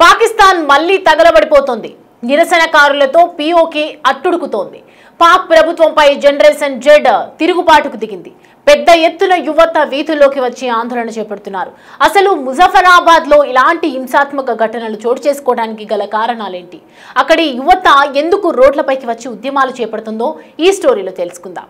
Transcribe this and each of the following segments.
పాకిస్తాన్ మళ్లీ తగలబడిపోతుంది. నిరసనకారులతో పీఓకే అట్టుడుకుతోంది. పాక్ ప్రభుత్వంపై generation Z తిరుగుబాటుకు దిగింది. పెద్ద ఎత్తున యువత వీధుల్లోకి వచ్చి ఆందోళన చేపడుతున్నారు. అసలు ముజఫరాబాద్ లో ఇలాంటి హింసాత్మక ఘటనలు చోటు చేసుకోవడానికి గల కారణాలేంటి, అక్కడి యువత ఎందుకు రోడ్లపైకి వచ్చి ఉద్యమాలు చేపడుతుందో ఈ స్టోరీలో తెలుసుకుందాం.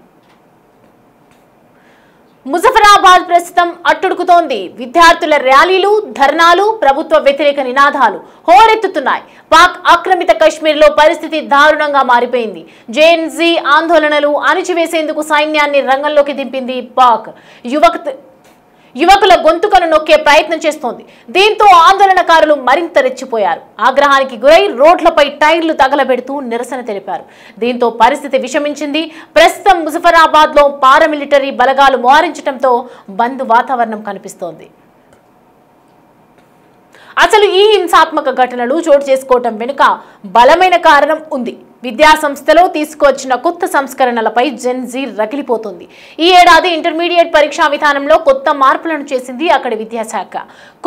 ముజఫరాబాద్ ప్రస్తుతం అట్టుడుకుతోంది. విద్యార్థుల ర్యాలీలు, ధర్నాలు, ప్రభుత్వ వ్యతిరేక నినాదాలు హోరెత్తుతున్నాయి. పాక్ ఆక్రమిత కశ్మీర్లో పరిస్థితి దారుణంగా మారిపోయింది. జేఎన్జీ ఆందోళనలు అణిచివేసేందుకు సైన్యాన్ని రంగంలోకి దింపింది పాక్. యువకుల గొంతుకను నొక్కే ప్రయత్నం చేస్తోంది. దీంతో ఆందోళనకారులు మరింత రెచ్చిపోయారు. ఆగ్రహానికి గురై రోడ్లపై టైర్లు తగలబెడుతూ నిరసన తెలిపారు. దీంతో పరిస్థితి విషమించింది. ప్రస్తుతం ముజఫరాబాద్ లో పారామిలిటరీ బలగాలు మోహరించడంతో బంద్ వాతావరణం కనిపిస్తోంది. అసలు ఈ హింసాత్మక ఘటనలు చోటు చేసుకోవటం వెనుక బలమైన కారణం ఉంది. విద్యా సంస్థలో తీసుకువచ్చిన కొత్త సంస్కరణలపై జెన్జీ రగిలిపోతుంది. ఈ ఏడాది ఇంటర్మీడియట్ పరీక్షా విధానంలో కొత్త మార్పులను చేసింది అక్కడి విద్యాశాఖ.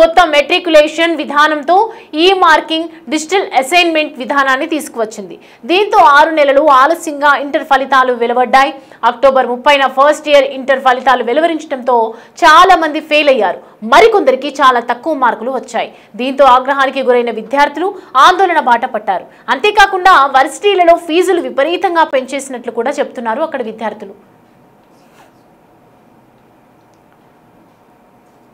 కొత్త మెట్రికులేషన్ విధానంతో ఈ మార్కింగ్, డిజిటల్ అసైన్మెంట్ విధానాన్ని తీసుకువచ్చింది. దీంతో 6 నెలలు ఆలస్యంగా ఇంటర్ ఫలితాలు వెలువడ్డాయి. అక్టోబర్ 30న ఫస్ట్ ఇయర్ ఇంటర్ ఫలితాలు వెలువరించడంతో చాలా మంది ఫెయిల్ అయ్యారు. మరికొందరికి చాలా తక్కువ మార్కులు వచ్చాయి. దీంతో ఆగ్రహానికి గురైన విద్యార్థులు ఆందోళన బాట పట్టారు. అంతేకాకుండా వర్సిటీలలో ఫీజులు విపరీతంగా పెంచేసినట్లు కూడా చెప్తున్నారు అక్కడ విద్యార్థులు.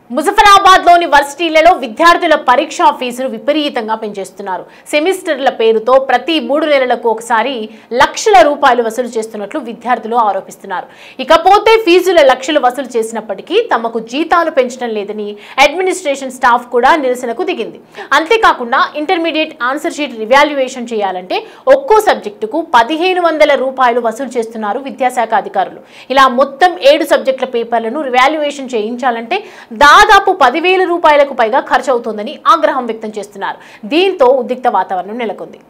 ముజఫరాబాద్ లోని వర్సిటీలలో విద్యార్థుల పరీక్షా ఫీజులు విపరీతంగా పెంచేస్తున్నారు. సెమిస్టర్ల పేరుతో ప్రతి 3 నెలలకు ఒకసారి లక్షల రూపాయలు వసూలు చేస్తున్నట్లు విద్యార్థులు ఆరోపిస్తున్నారు. ఇకపోతే ఫీజుల లక్షలు వసూలు చేసినప్పటికీ తమకు జీతాలు పెంచడం లేదని అడ్మినిస్ట్రేషన్ స్టాఫ్ కూడా నిరసనకు దిగింది. అంతేకాకుండా ఇంటర్మీడియట్ ఆన్సర్ షీట్ రివాల్యుయేషన్ చేయాలంటే ఒక్కో సబ్జెక్టుకు 1500 రూపాయలు వసూలు చేస్తున్నారు విద్యాశాఖ అధికారులు. ఇలా మొత్తం 7 సబ్జెక్టుల పేపర్లను రివాల్యుయేషన్ చేయించాలంటే దాదాపు 10,000 రూపాయలకు పైగా ఖర్చు అవుతోందని ఆగ్రహం వ్యక్తం చేస్తున్నారు. దీంతో ఉద్రిక్త వాతావరణం నెలకొంది.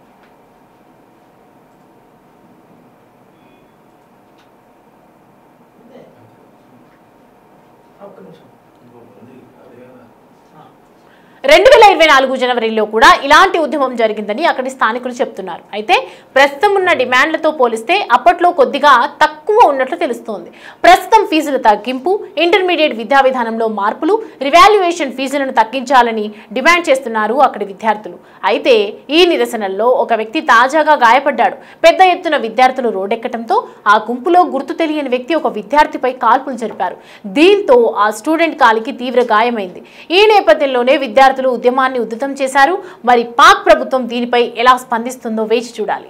జనవరిలో కూడా ఇలాంటి ఉద్యమం జరిగిందని అక్కడి స్థానికులు చెప్తున్నారు. అయితే ప్రస్తుతం ఉన్న డిమాండ్లతో పోలిస్తే అప్పట్లో కొద్దిగా తక్కువ ఉన్నట్లు తెలుస్తోంది. ప్రస్తుతం ఫీజుల తగ్గింపు, ఇంటర్మీడియట్ విద్యా విధానంలో మార్పులు, రివాల్యుయేషన్ ఫీజులను తగ్గించాలని డిమాండ్ చేస్తున్నారు అక్కడి విద్యార్థులు. అయితే ఈ నిరసనల్లో ఒక వ్యక్తి తాజాగా గాయపడ్డాడు. పెద్ద ఎత్తున విద్యార్థులు రోడ్డెక్కడంతో ఆ గుంపులో గుర్తు తెలియని వ్యక్తి ఒక విద్యార్థిపై కాల్పులు జరిపారు. దీంతో ఆ స్టూడెంట్ కాలికి తీవ్ర గాయమైంది. ఈ నేపథ్యంలోనే విద్యార్థులు ఉద్యమాన్ని ఉధృతం చేశారు. మరి పాక్ ప్రభుత్వం దీనిపై ఎలా స్పందిస్తుందో వేచి చూడాలి.